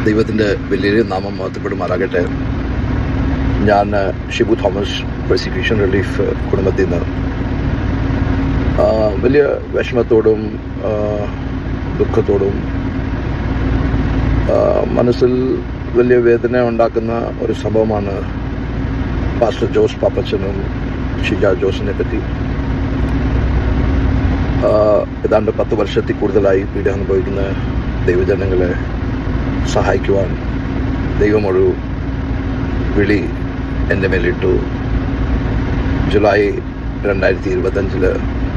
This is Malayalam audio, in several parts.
ദൈവത്തിൻ്റെ വലിയ നാമം മഹത്വപ്പെടുമാറാകട്ടെ. ഞാൻ ഷിബു തോമസ്, പെർസിക്യൂഷൻ റിലീഫ് കുടുംബത്തിൽ നിന്ന് വലിയ വിഷമത്തോടും ദുഃഖത്തോടും മനസ്സിൽ വലിയ വേദന ഉണ്ടാക്കുന്ന ഒരു സംഭവമാണ് പാസ്റ്റർ ജോസ് പാപ്പച്ചനും ഷിജ ജോസിനെ പറ്റി. ഏതാണ്ട് 10 വർഷത്തിൽ കൂടുതലായി പീഡ അനുഭവിക്കുന്ന ദൈവജനങ്ങളെ സഹായിക്കുവാൻ ദൈവമൊരു വിളി എൻ്റെ മേലിട്ടു. ജൂലൈ 2025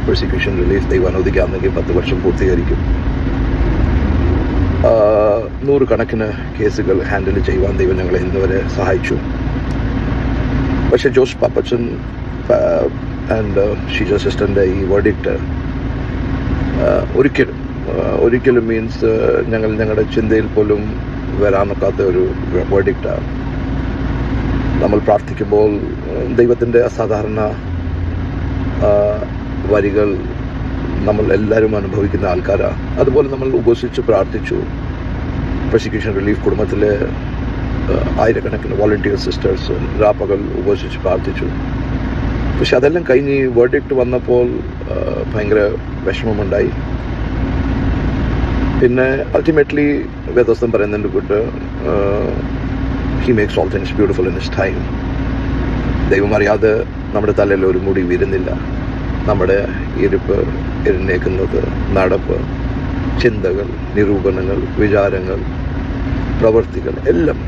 പെർസിക്യൂഷൻ റിലീഫ് ദൈവം അനുവദിക്കാമെങ്കിൽ 10 വർഷം പൂർത്തീകരിക്കും. 100 കണക്കിന് കേസുകൾ ഹാൻഡിൽ ചെയ്യുവാൻ ദൈവം ഞങ്ങളെ ഇന്നുവരെ സഹായിച്ചു. പക്ഷേ ജോസ് പാപ്പച്ചൻ ആൻഡ് ഷീജ സിസ്റ്ററിൻ്റെ ഈ വേർഡിക്റ്റ് ഒരിക്കലും മീൻസ് ഞങ്ങളുടെ ചിന്തയിൽ പോലും വരാനൊക്കാത്ത ഒരു വേർഡിക്റ്റാണ്. നമ്മൾ പ്രാർത്ഥിക്കുമ്പോൾ ദൈവത്തിൻ്റെ അസാധാരണ വരികൾ നമ്മൾ എല്ലാവരും അനുഭവിക്കുന്ന ആൾക്കാരാണ്. അതുപോലെ നമ്മൾ ഉപസിച്ച് പ്രാർത്ഥിച്ചു. പെർസിക്യൂഷൻ റിലീഫ് കുടുംബത്തിലെ ആയിരക്കണക്കിന് വോളണ്ടിയർ സിസ്റ്റേഴ്സ് രാപ്പകൽ ഉപസിച്ച് പ്രാർത്ഥിച്ചു. പക്ഷെ അതെല്ലാം കഴിഞ്ഞ് വേർഡിക്റ്റ് വന്നപ്പോൾ ഭയങ്കര വിഷമമുണ്ടായി. പിന്നെ അൾട്ടിമേറ്റ്ലി വേദോസ്തം പറയുന്നതിൻ്റെ കൂട്ട് he makes all things beautiful in his time. ദൈവം അറിയാതെ നമ്മുടെ തലയിൽ ഒരു മുടി വീരുന്നില്ല. നമ്മുടെ ഇരിപ്പ്, എഴുന്നേക്കുന്നത്, നടപ്പ്, ചിന്തകൾ, നിരൂപണങ്ങൾ, വിചാരങ്ങൾ, പ്രവൃത്തികൾ എല്ലാം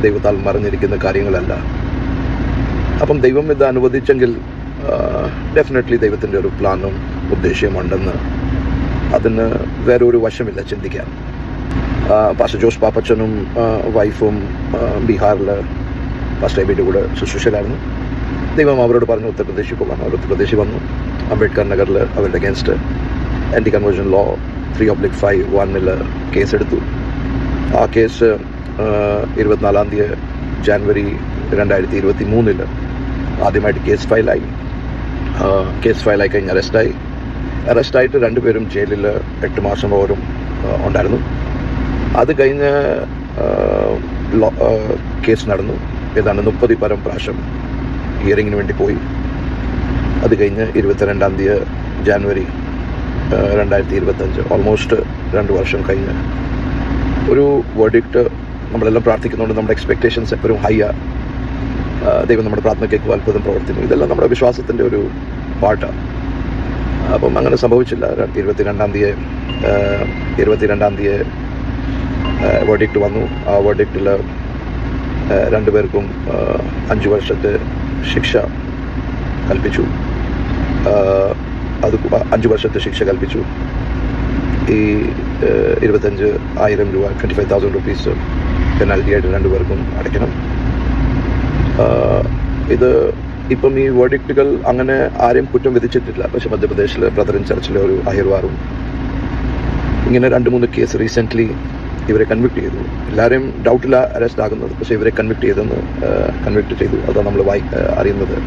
ദൈവത്താൽ മറിഞ്ഞിരിക്കുന്ന കാര്യങ്ങളല്ല. അപ്പം ദൈവം ഇത് അനുവദിച്ചെങ്കിൽ ഡെഫിനറ്റ്ലി ദൈവത്തിൻ്റെ ഒരു പ്ലാനും ഉദ്ദേശ്യമുണ്ടെന്ന് അതിന് വേറെ ഒരു വശമില്ല ചിന്തിക്കാൻ. പാസ്റ്റർ ജോസ് പാപ്പച്ചനും വൈഫും ബീഹാറിൽ പാസ്റ്റർ എബിയുടെ കൂടെ ശുശ്രൂഷയിലായിരുന്നു. ദൈവം അവരോട് പറഞ്ഞു ഉത്തർപ്രദേശിൽ പോകാൻ. അവർ ഉത്തർപ്രദേശിൽ വന്നു. അംബേദ്കർ നഗറിൽ അവരുടെ അഗേൻസ്റ്റ് ആൻറ്റി കൺവേർഷൻ ലോ 3/5(1) കേസെടുത്തു. ആ കേസ് 24 ജാനുവരി 2023 ആദ്യമായിട്ട് കേസ് ഫയലായി. കേസ് ഫയലായി കഴിഞ്ഞ് അറസ്റ്റായിട്ട് 2 പേരും ജയിലിൽ 8 മാസം ഓരും ഉണ്ടായിരുന്നു. അത് കഴിഞ്ഞ് കേസ് നടന്നു. ഏതാണ്ട് 30 പ്രാവശ്യം ഹിയറിങ്ങിന് വേണ്ടി പോയി. അത് കഴിഞ്ഞ് 22 ജാനുവരി 2025 ഓൾമോസ്റ്റ് 2 വർഷം കഴിഞ്ഞ് ഒരു വേർഡിക്റ്റ്. നമ്മളെല്ലാം പ്രാർത്ഥിക്കുന്നുണ്ട്. നമ്മുടെ എക്സ്പെക്റ്റേഷൻസ് എപ്പോഴും ഹൈയാണ്. ദൈവം നമ്മുടെ പ്രാർത്ഥന കേൾക്കുക, അത്ഭുതം പ്രവർത്തിക്കുന്നു. ഇതെല്ലാം നമ്മുടെ വിശ്വാസത്തിൻ്റെ ഒരു പാട്ടാണ്. അപ്പം അങ്ങനെ സംഭവിച്ചില്ല. 22 വേർഡിക്റ്റ് വന്നു. ആ വേർഡിക്റ്റിൽ 2 പേർക്കും 5 വർഷത്തെ ശിക്ഷ കൽപ്പിച്ചു. അത് 5 വർഷത്തെ ശിക്ഷ കൽപ്പിച്ചു. ഈ 25,000 രൂപ 25,000 rupees പെനാൽറ്റി ആയിട്ട് 2 പേർക്കും അടയ്ക്കണം. ഇത് ഇപ്പം ഈ വേർഡിക്റ്റുകൾ അങ്ങനെ ആരെയും കുറ്റം വിധിച്ചിട്ടില്ല. പക്ഷെ മധ്യപ്രദേശിലെ ബ്രദറിൻ ചർച്ചിലെ ഒരു അഹിർവാറും ഇങ്ങനെ 2-3 കേസ് റീസെൻ്റ്ലി ഇവരെ കൺവിക്ട് ചെയ്തു. എല്ലാവരെയും ഡൗട്ടില്ല അറസ്റ്റ് ആകുന്നത്. പക്ഷേ ഇവരെ കൺവിക്ട് ചെയ്തു. അതാണ് നമ്മൾ അറിയുന്നത്.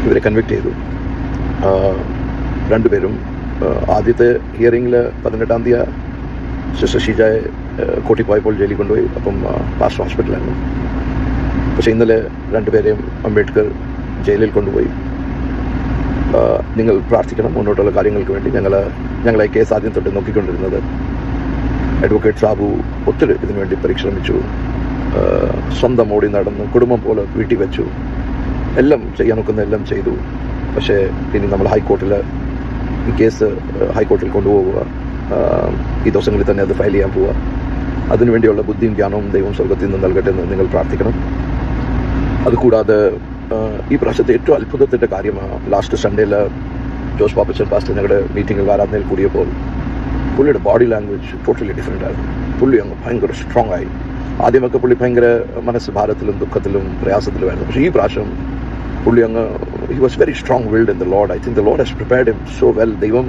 ഇവരെ കൺവിക്ട് ചെയ്തു. 2 പേരും ആദ്യത്തെ ഹിയറിങ്ങിൽ 18-ാം തീയതി സിസ്റ്റർ ഷീജയെ കോട്ടി പോയപ്പോൾ ജയിലിൽ കൊണ്ടുപോയി. അപ്പം പാസ്റ്റർ ഹോസ്പിറ്റലായിരുന്നു. പക്ഷേ ഇന്നലെ 2 പേരെയും അംബേദ്കർ ജയിലിൽ കൊണ്ടുപോയി. നിങ്ങൾ പ്രാർത്ഥിക്കണം മുന്നോട്ടുള്ള കാര്യങ്ങൾക്ക് വേണ്ടി. ഞങ്ങളെ കേസ് ആദ്യം തൊട്ട് നോക്കിക്കൊണ്ടിരുന്നത് അഡ്വക്കേറ്റ് സാബു ഒത്തിരി ഇതിനു വേണ്ടി പരിശ്രമിച്ചു. സ്വന്തം ഓടി നടന്നു, കുടുംബം പോലെ വീട്ടിൽ വെച്ചു, എല്ലാം ചെയ്യാൻ നോക്കുന്ന എല്ലാം ചെയ്തു. പക്ഷേ ഇനി നമ്മൾ ഈ കേസ് ഹൈക്കോർട്ടിൽ കൊണ്ടുപോവുക. ഈ ദിവസങ്ങളിൽ തന്നെ അത് ഫയൽ ചെയ്യാൻ പോവുക. അതിനുവേണ്ടിയുള്ള ബുദ്ധിയും ജ്ഞാനവും ദൈവം സ്വർഗത്തിൽ നിന്ന് നൽകട്ടെ എന്ന് നിങ്ങൾ പ്രാർത്ഥിക്കണം. അതുകൂടാതെ ഈ പ്രാവശ്യത്തെ ഏറ്റവും അത്ഭുതത്തിൻ്റെ കാര്യമാണ് ലാസ്റ്റ് സൺഡേയിൽ ജോസ് പാപ്പച്ചൻ പാസ്റ്റർ ഞങ്ങളുടെ മീറ്റിങ്ങിൽ ആരാധനയിൽ കൂടിയപ്പോൾ പുള്ളിയുടെ ബോഡി ലാംഗ്വേജ് ടോട്ടലി ഡിഫറെൻ്റ് ആയിരുന്നു. പുള്ളി അങ്ങ് ഭയങ്കര സ്ട്രോങ് ആയി. ആദ്യമൊക്കെ പുള്ളി ഭയങ്കര മനസ്സ് ഭാരത്തിലും ദുഃഖത്തിലും പ്രയാസത്തിലുമായിരുന്നു. പക്ഷേ ഈ പ്രാവശ്യം പുള്ളി അങ്ങ് he was very strong willed in the Lord. I think the Lord has prepared him so well. ദൈവം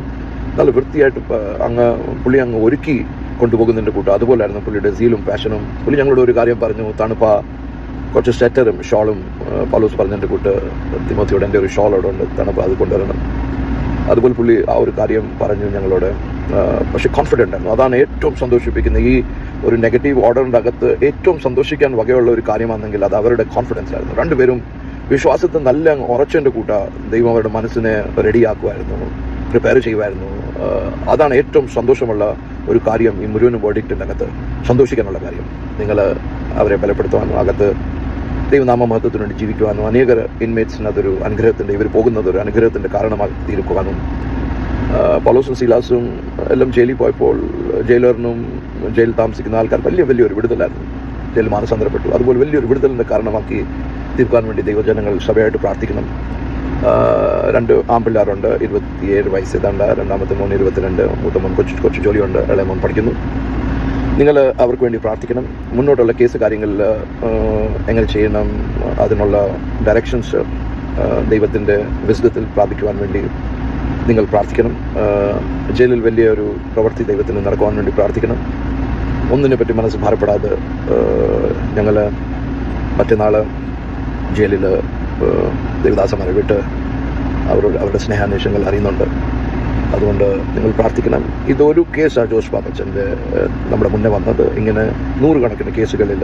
നല്ല വൃത്തിയായിട്ട് പുള്ളി അങ്ങ് ഒരുക്കി കൊണ്ടുപോകുന്നതിൻ്റെ കൂട്ടം. അതുപോലായിരുന്നു പുള്ളിയുടെ സീലും പാഷനും. പുള്ളി ഞങ്ങളോട് ഒരു കാര്യം പറഞ്ഞു, തണുപ്പാ കുറച്ച് സ്വെറ്ററും ഷോളും പൗലോസ് പറഞ്ഞതിൻ്റെ കൂട്ട് തിമോത്തിയോട് എൻ്റെ ഒരു ഷോൾ അവിടെ ഉണ്ട്, തണുപ്പ് അത് കൊണ്ടുവരണം. അതുപോലെ പുള്ളി ആ ഒരു കാര്യം പറഞ്ഞു ഞങ്ങളോട്. പക്ഷെ കോൺഫിഡൻ്റ് ആയിരുന്നു. അതാണ് ഏറ്റവും സന്തോഷിപ്പിക്കുന്നത്. ഈ ഒരു നെഗറ്റീവ് ഓർഡറിൻ്റെ അകത്ത് ഏറ്റവും സന്തോഷിക്കാൻ വകയുള്ള ഒരു കാര്യമാണെങ്കിൽ അത് അവരുടെ കോൺഫിഡൻസ് ആയിരുന്നു. രണ്ടുപേരും വിശ്വാസത്തിൽ നല്ല ഉറച്ചതിൻ്റെ കൂട്ട ദൈവം അവരുടെ മനസ്സിനെ റെഡിയാക്കുമായിരുന്നു, പ്രിപ്പയർ ചെയ്യുമായിരുന്നു. അതാണ് ഏറ്റവും സന്തോഷമുള്ള ഒരു കാര്യം ഈ മുഴുവൻ വേർഡിക്റ്റിൻ്റെ അകത്ത് സന്തോഷിക്കാനുള്ള കാര്യം. നിങ്ങൾ അവരെ ബലപ്പെടുത്തുവാനും അകത്ത് ദൈവനാമ മഹത്വത്തിന് വേണ്ടി ജീവിക്കുവാനും അനേകർ ഇൻമേറ്റ്സിന് അതൊരു അനുഗ്രഹത്തിൻ്റെ, ഇവർ പോകുന്നത് ഒരു അനുഗ്രഹത്തിൻ്റെ കാരണമായി തീർക്കുവാനും. പൗലോസും സീലാസും എല്ലാം ജയിലിൽ പോയപ്പോൾ ജയിലറിനും ജയിലിൽ താമസിക്കുന്ന ആൾക്കാർ വലിയൊരു വിടുതലായിരുന്നു. ജയിൽ മാനസാന്തരപ്പെട്ടു. അതുപോലെ വലിയൊരു വിടുതലിൻ്റെ കാരണമാക്കി തീർക്കാൻ വേണ്ടി ദൈവജനങ്ങൾ സഭയായിട്ട് പ്രാർത്ഥിക്കണം. 2 ആൺപിള്ളേരുണ്ട്, 27 വയസ്സ് ഏതാണ്ട്. രണ്ടാമത്തെ മോൻ 22, മൂത്ത മോൻ കൊച്ചു ജോലിയുണ്ട്, ഇളയ മോൻ പഠിക്കുന്നു. നിങ്ങൾ അവർക്ക് വേണ്ടി പ്രാർത്ഥിക്കണം. മുന്നോട്ടുള്ള കേസ് കാര്യങ്ങളിൽ എങ്ങനെ ചെയ്യണം, അതിനുള്ള ഡയറക്ഷൻസ് ദൈവത്തിൻ്റെ വിസ്ഡത്തിൽ പ്രാപിക്കുവാൻ വേണ്ടി നിങ്ങൾ പ്രാർത്ഥിക്കണം. ജയിലിൽ വലിയൊരു പ്രവൃത്തി ദൈവത്തിന് നടക്കുവാൻ വേണ്ടി പ്രാർത്ഥിക്കണം. ഒന്നിനെ പറ്റി മനസ്സ് ഭാരപ്പെടാതെ ഞങ്ങൾ മറ്റന്നാൾ ജയിലിൽ ദേവദാസന്മാരെ വിട്ട് അവരുടെ സ്നേഹാന്വേഷണങ്ങൾ അറിയുന്നുണ്ട്. അതുകൊണ്ട് നിങ്ങൾ പ്രാർത്ഥിക്കണം. ഇതൊരു കേസാണ് ജോസ് പാപ്പച്ചൻ്റെ നമ്മുടെ മുന്നേ വന്നത്. ഇങ്ങനെ 100 കണക്കിന് കേസുകളിൽ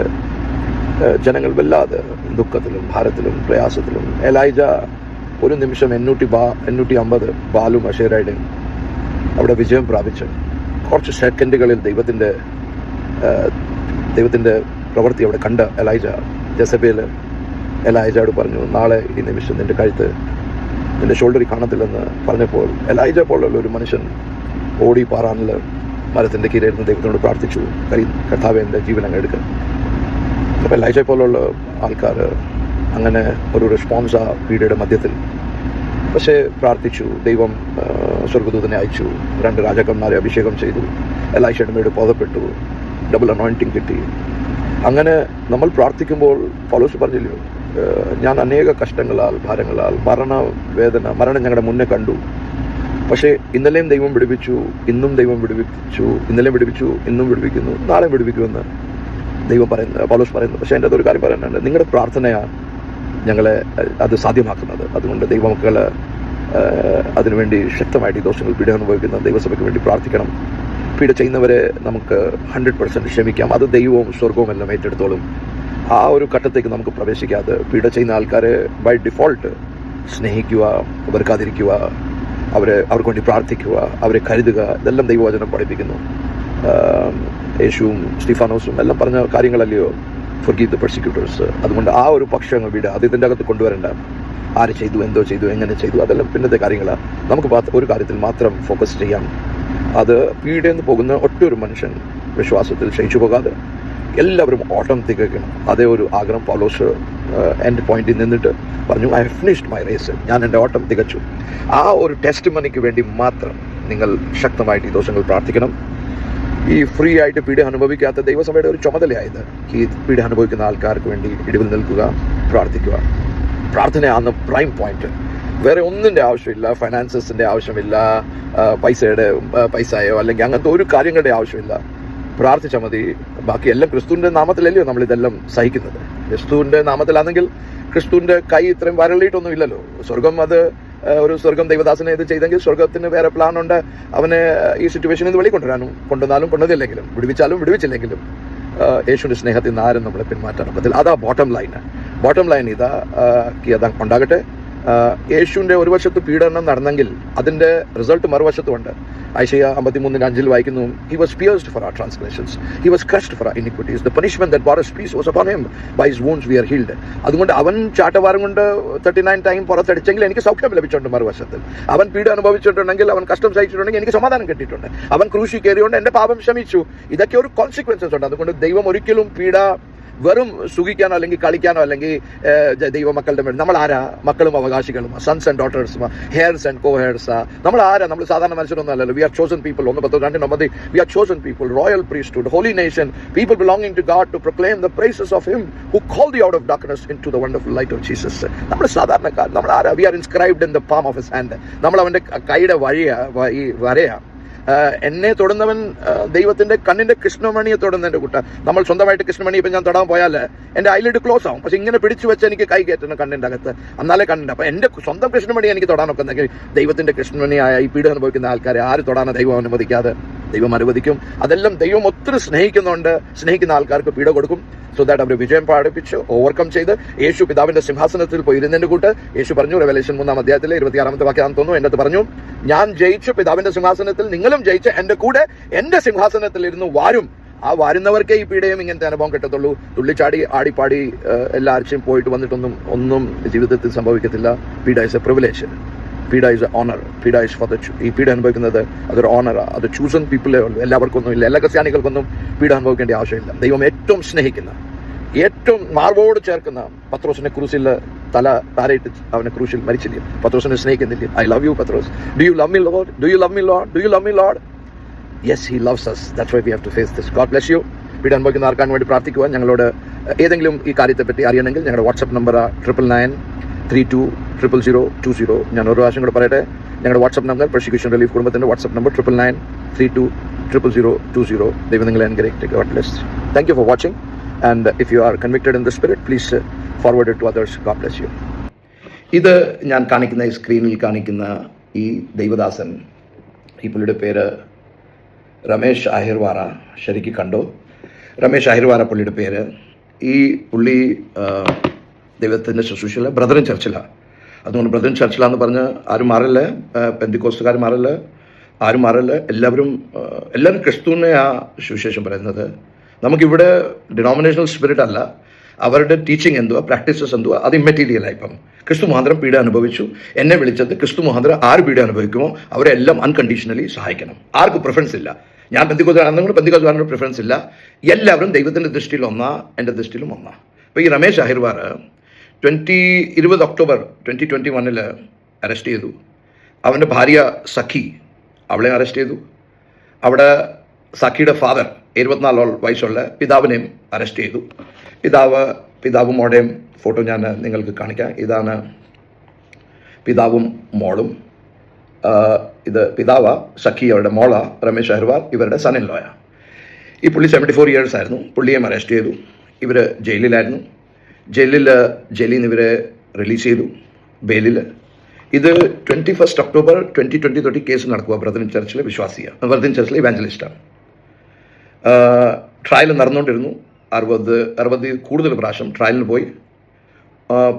ജനങ്ങൾ വല്ലാതെ ദുഃഖത്തിലും ഭാരത്തിലും പ്രയാസത്തിലും. എലൈജ ഒരു നിമിഷം 850 ബാലും അഷേരയുടെയും അവിടെ വിജയം പ്രാപിച്ച് കുറച്ച് സെക്കൻഡുകളിൽ ദൈവത്തിൻ്റെ പ്രവൃത്തി അവിടെ കണ്ട എലൈജ ജെസബേൽ എലൈജയോട് പറഞ്ഞു, നാളെ ഈ നിമിഷം നിൻ്റെ കഴുത്ത് നിൻ്റെ ഷോൾഡറിൽ കാണത്തില്ലെന്ന് പറഞ്ഞപ്പോൾ എലൈജ പോലുള്ള ഒരു മനുഷ്യൻ ഓടി പാറാനിൽ മരത്തിൻ്റെ കീഴിലിരുന്ന് ദൈവത്തിനോട് പ്രാർത്ഥിച്ചു, കർത്താവേ എൻ്റെ ജീവൻ അങ്ങ് എടുക്കുക. അപ്പോൾ എലൈജ പോലുള്ള ആൾക്കാർ അങ്ങനെ ഒരു റെസ്പോൺസ് ആ പീഡയുടെ മധ്യത്തിൽ. പക്ഷേ പ്രാർത്ഥിച്ചു, ദൈവം സ്വർഗദൂതനെ അയച്ചു, 2 രാജാക്കന്മാരെ അഭിഷേകം ചെയ്തു, എലൈഷയുടെ മേട് ബോധപ്പെട്ടു, ഡബിൾ അനോയിൻറ്റിങ് കിട്ടി. അങ്ങനെ നമ്മൾ പ്രാർത്ഥിക്കുമ്പോൾ പൗലോസ് പറഞ്ഞില്ലയോ, ഞാൻ അനേക കഷ്ടങ്ങളാൽ ഭാരങ്ങളാൽ മരണം ഞങ്ങളുടെ മുന്നേ കണ്ടു. പക്ഷേ ഇന്നലെയും ദൈവം വിടുവിച്ചു, ഇന്നും ദൈവം വിടുവിച്ചു, ഇന്നലെയും വിടുവിച്ചു, ഇന്നും വിടുവിക്കുന്നു, നാളെ വിടുവിക്കുമെന്ന് ദൈവം പറയുന്നത്, പൗലോസ് പറയുന്നു. പക്ഷേ എൻ്റെ അതൊരു കാര്യം പറയാനുണ്ട്, നിങ്ങളുടെ പ്രാർത്ഥനയാണ് ഞങ്ങളെ അത് സാധ്യമാക്കുന്നത്. അതുകൊണ്ട് ദൈവമക്കൾ അതിനുവേണ്ടി ശക്തമായിട്ട് ഈ ദോഷങ്ങൾ പീഡ അനുഭവിക്കുന്ന ദൈവസഭയ്ക്ക് വേണ്ടി പ്രാർത്ഥിക്കണം. പീഡ ചെയ്യുന്നവരെ നമുക്ക് 100% ക്ഷമിക്കാം. അത് ദൈവവും സ്വർഗവും എല്ലാം ഏറ്റെടുത്തോളും. ആ ഒരു ഘട്ടത്തേക്ക് നമുക്ക് പ്രവേശിക്കാതെ പീഡ ചെയ്യുന്ന ആൾക്കാരെ ബൈ ഡിഫോൾട്ട് സ്നേഹിക്കുക, വെറുക്കാതിരിക്കുക, അവർക്ക് വേണ്ടി പ്രാർത്ഥിക്കുക, അവരെ കരുതുക, ഇതെല്ലാം ദൈവവചനം പഠിപ്പിക്കുന്നു. യേശുവും സ്റ്റിഫാനോസും എല്ലാം പറഞ്ഞ കാര്യങ്ങളല്ലയോ, forgive the persecutors. അതുകൊണ്ട് ആ ഒരു പക്ഷങ്ങൾ വീട് അത് ഇതിൻ്റെ അകത്ത് കൊണ്ടുവരേണ്ട. ആര് ചെയ്തു, എന്തോ ചെയ്തു, എങ്ങനെ ചെയ്തു, അതെല്ലാം പിന്നത്തെ കാര്യങ്ങളാണ്. നമുക്ക് ഒരു കാര്യത്തിൽ മാത്രം ഫോക്കസ് ചെയ്യാം. അത് പീഡയെന്ന് പോകുന്ന ഒറ്റൊരു മനുഷ്യൻ വിശ്വാസത്തിൽ ക്ഷയിച്ചു പോകാതെ എല്ലാവരും ഓട്ടം തികയ്ക്കണം. അതേ ഒരു ആഗ്രഹം പൗലോസ് എൻ്റെ പോയിന്റിൽ നിന്നിട്ട് പറഞ്ഞു, I have finished my race, ഞാൻ എൻ്റെ ഓട്ടം തികച്ചു. ആ ഒരു ടെസ്റ്റിമണിക്ക് വേണ്ടി മാത്രം നിങ്ങൾ ശക്തമായിട്ട് ഈ ദിവസങ്ങൾ പ്രാർത്ഥിക്കണം. ഈ ഫ്രീ ആയിട്ട് പീഡ അനുഭവിക്കാത്ത ദൈവസഭയുടെ ഒരു ചുമതലയായത് ഈ പീഡ അനുഭവിക്കുന്ന ആൾക്കാർക്ക് വേണ്ടി ഇടിവിൽ നിൽക്കുക, പ്രാർത്ഥിക്കുക. പ്രാർത്ഥനയാണ് പ്രൈം പോയിന്റ്. വേറെ ഒന്നിൻ്റെ ആവശ്യമില്ല, ഫൈനാൻസസിൻ്റെ ആവശ്യമില്ല, പൈസയോ അല്ലെങ്കിൽ അങ്ങനത്തെ ഒരു കാര്യങ്ങളുടെ ആവശ്യമില്ല. പ്രാർത്ഥിച്ചാൽ മതി. ബാക്കി എല്ലാം ക്രിസ്തുവിൻ്റെ നാമത്തിലല്ലയോ നമ്മളിതെല്ലാം സഹിക്കുന്നത്. ക്രിസ്തുവിൻ്റെ നാമത്തിലാണെങ്കിൽ ക്രിസ്തുവിൻ്റെ കൈ ഇത്രയും വരളിയിട്ടൊന്നും ഇല്ലല്ലോ. സ്വർഗം അത് ഒരു സ്വർഗം ദൈവദാസനെ ഇത് ചെയ്തെങ്കിൽ സ്വർഗത്തിന് വേറെ പ്ലാൻ ഉണ്ട്. അവനെ ഈ സിറ്റുവേഷനിൽ നിന്ന് വെളിക്കൊണ്ടുവരാനും, കൊണ്ടുവന്നില്ലെങ്കിലും, വിടുവിച്ചില്ലെങ്കിലും യേശുവിൻ്റെ സ്നേഹത്തിൽ നിന്ന് ആരും നമ്മളെ പിന്മാറ്റാൻ പറ്റില്ല. അതാ ബോട്ടം ലൈൻ ഇതാ അതാ ഉണ്ടാകട്ടെ. യേശുവിൻ്റെ ഒരു വശത്ത് പീഡനം നടന്നെങ്കിൽ അതിൻ്റെ റിസൾട്ട് മറുവശത്തുമുണ്ട്. ഐശയ്യ 53:5 വായിക്കുന്നു, he was pierced for our transgressions, he was crushed for our iniquities, the punishment that brought us peace was upon him, by his wounds we are healed. അതുകൊണ്ട് അവൻ ചാട്ടവാരം കൊണ്ട് 39 ടൈം പുറത്തടിച്ചെങ്കിൽ എനിക്ക് സൗഖ്യം ലഭിച്ചിട്ടുണ്ട്. മറുവശത്തിൽ അവൻ പീഡ അനുഭവിച്ചിട്ടുണ്ടെങ്കിൽ, അവൻ കഷ്ടം സഹിച്ചിട്ടുണ്ടെങ്കിൽ എനിക്ക് സമാധാനം കിട്ടിയിട്ടുണ്ട്. അവൻ ക്രൂശി കയറിയോണ്ട് എൻ്റെ പാപം ക്ഷമിച്ചു. ഇതൊക്കെ ഒരു കോൺസിക്വൻസസ് ഉണ്ട്. അതുകൊണ്ട് ദൈവം ഒരിക്കലും പീഡ വെറും സുഖിക്കാനോ അല്ലെങ്കിൽ കളിക്കാനോ അല്ലെങ്കിൽ ദൈവമക്കളുടെ മേൽ നമ്മൾ ആരാ? മക്കളും അവകാശികളും, sons and daughters, heirs and co heirs. നമ്മൾ ആരാ? നമ്മൾ സാധാരണ മനുഷ്യരൊന്നും അല്ലല്ലോ. We are chosen people. 1:2 we are chosen people, royal priesthood, holy nation, people belonging to God, to proclaim the praises of him who called you out of darkness into the wonderful light of Jesus. നമ്മൾ സാധാരണക്കാർ. നമ്മൾ ആരാ? We are inscribed in the palm of his hand. നമ്മൾ അവൻ്റെ കൈയുടെ വരയാ. എന്നെ തൊടുന്നവൻ ദൈവത്തിൻ്റെ കണ്ണിൻ്റെ കൃഷ്ണമണിയെ തൊടുന്നതിൻ്റെ കൂട്ട. നമ്മൾ സ്വന്തമായിട്ട് കൃഷ്ണമണി ഇപ്പം ഞാൻ തൊടാൻ പോയാൽ എൻ്റെ ഐലിഡ് ക്ലോസ് ആവും. പക്ഷെ ഇങ്ങനെ പിടിച്ചു വെച്ച് എനിക്ക് കൈ കയറ്റണം കണ്ണിൻ്റെ അകത്ത്, എന്നാലേ കണ്ണിൻ്റെ. അപ്പം എൻ്റെ സ്വന്തം കൃഷ്ണമണി എനിക്ക് തൊടാനൊക്കെ ദൈവത്തിൻ്റെ കൃഷ്ണമണിയായ ഈ പീഡ അനുഭവിക്കുന്ന ആൾക്കാരെ ആര് തൊടാനോ ദൈവം അനുവദിക്കാതെ ദൈവം അനുവദിക്കും. അതെല്ലാം ദൈവം ഒത്തിരി സ്നേഹിക്കുന്ന ആൾക്കാർക്ക് പീഡ കൊടുക്കും. സോ ദാറ്റ് അവർ വിജയം പാടിപ്പിച്ച് ഓവർകം ചെയ്ത് യേശു പിതാവിന്റെ സിംഹാസനത്തിൽ പോയി ഇരുന്നതിന്റെ കൂട്ട് യേശു പറഞ്ഞു, റെവലേഷൻ 3-ാം 26 വാക്യം തോന്നുന്നു, എന്റെ പറഞ്ഞു, ഞാൻ ജയിച്ചു പിതാവിന്റെ സിംഹാസനത്തിൽ, നിങ്ങളും ജയിച്ച് എന്റെ കൂടെ എന്റെ സിംഹാസനത്തിൽ ഇരുന്ന് വാരും. ആ വരുന്നവർക്കേ ഈ പീഡയും ഇങ്ങനത്തെ അനുഭവം കിട്ടത്തുള്ളൂ. തുള്ളിച്ചാടി ആടിപ്പാടി എല്ലാ ആഴ്ചയും പോയിട്ട് ഒന്നും ജീവിതത്തിൽ സംഭവിക്കത്തില്ല. പീഡ ഇസ് എ പ്രിവിലേജ്, പീഡ ഇസ് എ ഓണർ, പീഡ ഇസ് ഫോർ ഈ പീഡ അനുഭവിക്കുന്നത് അതൊരു ഓണറാണ്. അത് ചൂസൺ പീപ്പിളേ ഉള്ളൂ. എല്ലാവർക്കൊന്നും ഇല്ല, എല്ലാ ക്രിസ്ത്യാനികൾക്കൊന്നും പീഡ അനുഭവിക്കേണ്ട ആവശ്യമില്ല. ദൈവം ഏറ്റവും സ്നേഹിക്കുന്ന, ഏറ്റവും മാർവോട് ചേർക്കുന്ന പത്രോസിനെ ക്രൂസിൽ തല താരയിട്ട് അവനെ ക്രൂശിൽ മരിച്ചില്ല. പത്രോസിനെ സ്നേഹിക്കുന്നില്ല. I love you Pathrose, do you love me Lord, do you love me Lord, do you love me Lord? Yes, he loves us. That's why we have to face this. God bless you. പീഡ അനുഭവിക്കുന്ന ആർക്കാൻ വേണ്ടി പ്രാർത്ഥിക്കുക. ഞങ്ങളോട് ഏതെങ്കിലും ഈ കാര്യത്തെപ്പറ്റി അറിയണമെങ്കിൽ ഞങ്ങളുടെ വാട്സപ്പ് നമ്പർ 9993200020. ഞാൻ ഒരു പ്രാവശ്യം കൂടെ പറയട്ടെ, ഞങ്ങളുടെ വാട്സപ്പ് നമ്പർ പെർസിക്യൂഷൻ റിലീഫ് കുടുംബത്തിൻ്റെ വാട്സപ്പ് നമ്പർ 9993200020. ദൈവം നിങ്ങളെ അനുഗ്രഹിക്കട്ടെ. God bless. Thank you for watching. And if you are convicted in the spirit, please forward it to others. God bless you. ഇത് ഞാൻ കാണിക്കുന്ന ഈ സ്ക്രീനിൽ കാണിക്കുന്ന ഈ ദൈവദാസൻ, ഈ പുള്ളിയുടെ പേര് രമേശ് ആഹിർവാറ. ശരിക്ക് കണ്ടോ? രമേശ് ആഹിർവാറ പുള്ളിയുടെ പേര്. ഈ പുള്ളി ദൈവത്തിൻ്റെ ശുശ്രൂഷയിലെ ബ്രദറൻ ചർച്ചിലാണ്. അതുകൊണ്ട് ബ്രദറൻ ചർച്ചിലാന്ന് പറഞ്ഞ് ആരും മാറില്ല, പെന്തിക്കോസ്തുകാർ മാറില്ല, ആരും മാറില്ല. എല്ലാവരും ക്രിസ്തുവിനെ ആ സുവിശേഷം പറയുന്നത്. നമുക്കിവിടെ ഡിനോമിനേഷണൽ സ്പിരിറ്റ് അല്ല, അവരുടെ ടീച്ചിങ് എന്തുവാ, പ്രാക്ടീസസ് എന്തുവാ, അത് ഇമ്മെറ്റീരിയലായി. ഇപ്പം ക്രിസ്തു മുഖാന്തരം പീഡ അനുഭവിച്ചു, എന്നെ വിളിച്ചത് ക്രിസ്തു മുഖാന്തരം ആര് പീഡ അനുഭവിക്കുമോ അവരെല്ലാം അൺകണ്ടീഷണലി സഹായിക്കണം. ആർക്കും പ്രിഫറൻസ് ഇല്ല. ഞാൻ പെന്തിക്കോസ്തുകാരനാണെങ്കിലും പെന്തിക്കോസ്തുകാരൻ്റെ പ്രിഫറൻസ് ഇല്ല. എല്ലാവരും ദൈവത്തിൻ്റെ ദൃഷ്ടിയിൽ ഒന്നാ, എൻ്റെ ദൃഷ്ടിയിലും ഒന്നാ. അപ്പോൾ ഈ രമേശ് ആഹിർവാർ 20 ഒക്ടോബർ 2021 അറസ്റ്റ് ചെയ്തു. അവൻ്റെ ഭാര്യ സഖി, അവളെ അറസ്റ്റ് ചെയ്തു. അവിടെ സഖിയുടെ ഫാദർ 74 വയസ്സുള്ള പിതാവിനെയും അറസ്റ്റ് ചെയ്തു. പിതാവും മോളെയും ഫോട്ടോ ഞാൻ നിങ്ങൾക്ക് കാണിക്കാം. ഇതാണ് പിതാവും മോളും. ഇത് പിതാവ, സഖി അവരുടെ മോള, രമേശ് ആഹിർവാർ ഇവരുടെ സൺ ഇൻ ലോയ. ഈ പുള്ളി 74 ഇയേഴ്സ് ആയിരുന്നു. പുള്ളിയെയും അറസ്റ്റ് ചെയ്തു. ഇവർ ജയിലിലായിരുന്നു. ജയിലിൽ നിന്ന് ഇവരെ റിലീസ് ചെയ്തു ബെയിലിൽ. ഇത് 21 ഒക്ടോബർ 2020 തൊട്ട് കേസ് നടക്കുക. ബ്രദറൻ ചർച്ചിലെ വിശ്വാസിയാണ്, ബ്രദറൻ ചർച്ചിലെ ഇവാഞ്ചലിസ്റ്റാണ്. ട്രയൽ നടന്നുകൊണ്ടിരുന്നു. 60 കൂടുതൽ പ്രാവശ്യം ട്രയലിന് പോയി.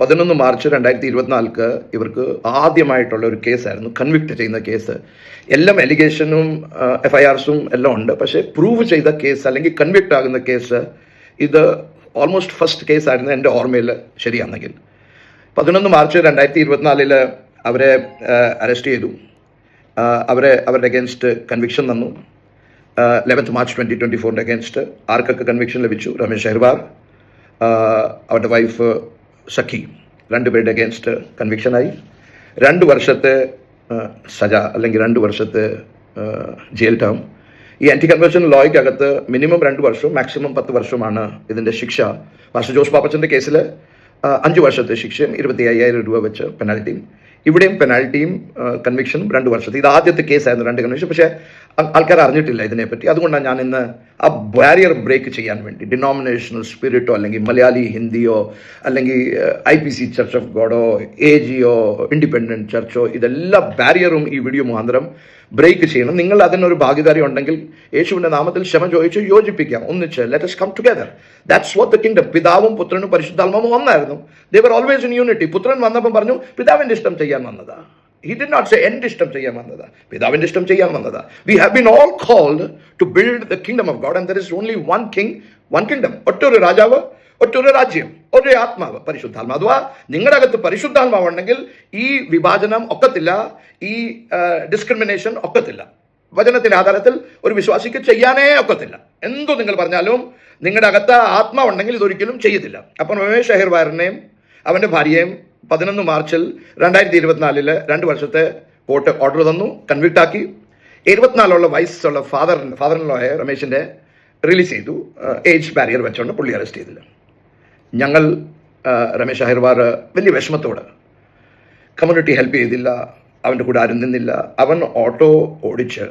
11 മാർച്ച് 2024 ഇവർക്ക് ആദ്യമായിട്ടുള്ള ഒരു കേസായിരുന്നു, കൺവിക്ട് ചെയ്യുന്ന കേസ്. എല്ലാം എലിഗേഷനും FIRസും എല്ലാം ഉണ്ട്, പക്ഷേ പ്രൂവ് ചെയ്ത കേസ് അല്ലെങ്കിൽ കൺവിക്ട് ആകുന്ന കേസ് ഇത് ഓൾമോസ്റ്റ് ഫസ്റ്റ് കേസായിരുന്നു എൻ്റെ ഓർമ്മയിൽ ശരിയാണെങ്കിൽ. 11 മാർച്ച് 2024 അവരെ അറസ്റ്റ് ചെയ്തു. അവരുടെ അഗേൻസ്റ്റ് കൺവിക്ഷൻ തന്നു. 11 മാർച്ച് 2024 അഗേൻസ്റ്റ് ആർക്കൊക്കെ കൺവിക്ഷൻ ലഭിച്ചു? രമേശ് ആഹിർവാർ, അവരുടെ വൈഫ് സഖി, 2 പേരുടെ അഗേൻസ്റ്റ് കൺവിക്ഷനായി. 2 വർഷത്തെ സജ അല്ലെങ്കിൽ 2 വർഷത്തെ ജയിൽ ടേം. ഈ ആൻറ്റി കൺവേർഷൻ ലോയ്ക്കകത്ത് മിനിമം 2 വർഷവും മാക്സിമം 10 വർഷവുമാണ് ഇതിൻ്റെ ശിക്ഷ. പാസ്റ്റർ ജോസ് പാപ്പച്ചൻ്റെ കേസിൽ 5 വർഷത്തെ ശിക്ഷയും 25,000 രൂപ വെച്ച് പെനാൽറ്റിയും. ഇവിടെയും പെനാൽറ്റിയും കൺവിക്ഷനും 2 വർഷത്തെ. ഇത് ആദ്യത്തെ കേസായിരുന്നു 2 കൺവിക്ഷൻ. പക്ഷേ ആൾക്കാർ അറിഞ്ഞിട്ടില്ല ഇതിനെപ്പറ്റി. അതുകൊണ്ടാണ് ഞാൻ ഇന്ന് ആ ബാരിയർ ബ്രേക്ക് ചെയ്യാൻ വേണ്ടി ഡിനോമിനേഷണൽ സ്പിരിറ്റോ അല്ലെങ്കിൽ മലയാളി ഹിന്ദിയോ അല്ലെങ്കിൽ IPC ചർച്ച് ഓഫ് ഗോഡോ AGO ഇൻഡിപെൻഡൻറ്റ് ചർച്ചോ ഇതെല്ലാ ബാരിയറും ഈ വീഡിയോ മുഖാന്തരം ബ്രേക്ക് ചെയ്യണം. നിങ്ങൾ അതിനൊരു ഭാഗിദാരി ഉണ്ടെങ്കിൽ യേശുവിൻ്റെ നാമത്തിൽ ക്ഷമ ചോദിച്ച് യോജിപ്പിക്കാം, ഒന്നിച്ച്. Let us come together. That's what the kingdom. പിതാവും പുത്രനും പരിശുദ്ധാത്മാവും ഒന്നായിരുന്നു. They were always in unity. പുത്രൻ വന്നപ്പം പറഞ്ഞു പിതാവിൻ്റെ ഇഷ്ടം ചെയ്യാൻ വന്നതാ. He did not say എൻ്റെ ഇഷ്ടം ചെയ്യാൻ വന്നതാ, പിതാവിൻ്റെ ഇഷ്ടം ചെയ്യാൻ വന്നതാ. We have been all called to build the kingdom of God and there is only one king, one kingdom. ഒറ്റൊരു രാജാവ്, ഒറ്റൊരു രാജ്യം, ഒരേ ആത്മാവ്, പരിശുദ്ധാത്മാവ്. അഥവാ നിങ്ങളുടെ അകത്ത് പരിശുദ്ധാത്മാവ് ഉണ്ടെങ്കിൽ ഈ വിഭാജനം ഒക്കത്തില്ല, ഈ ഡിസ്ക്രിമിനേഷൻ ഒക്കത്തില്ല. വചനത്തിൻ്റെ ആധാരത്തിൽ ഒരു വിശ്വാസിക്ക് ചെയ്യാനേ ഒക്കത്തില്ല. എന്തോ നിങ്ങൾ പറഞ്ഞാലും നിങ്ങളുടെ അകത്ത് ആത്മാവുണ്ടെങ്കിൽ ഇതൊരിക്കലും ചെയ്യത്തില്ല. അപ്പം രമേശ് ആഹിർവാറിനെയും അവൻ്റെ ഭാര്യയെയും 11 മാർച്ചിൽ 2024 2 വർഷത്തെ കോർട്ട് ഓർഡർ തന്നു, കൺവിക്ട് ആക്കി. 74 വയസ്സുള്ള ഫാദർ ഇൻ ലോയെ രമേശിൻ്റെ റിലീസ് ചെയ്തു. ഏജ് ബാരിയർ വെച്ചുകൊണ്ട് പുള്ളി അറസ്റ്റ് ചെയ്തില്ല. ഞങ്ങൾ രമേശ് ആഹിർവാർ വലിയ വിഷമത്തോടെ, കമ്മ്യൂണിറ്റി ഹെൽപ്പ് ചെയ്തില്ല, അവൻ്റെ കൂടെ ആരും നിന്നില്ല. അവൻ ഓട്ടോ ഓടിച്ച്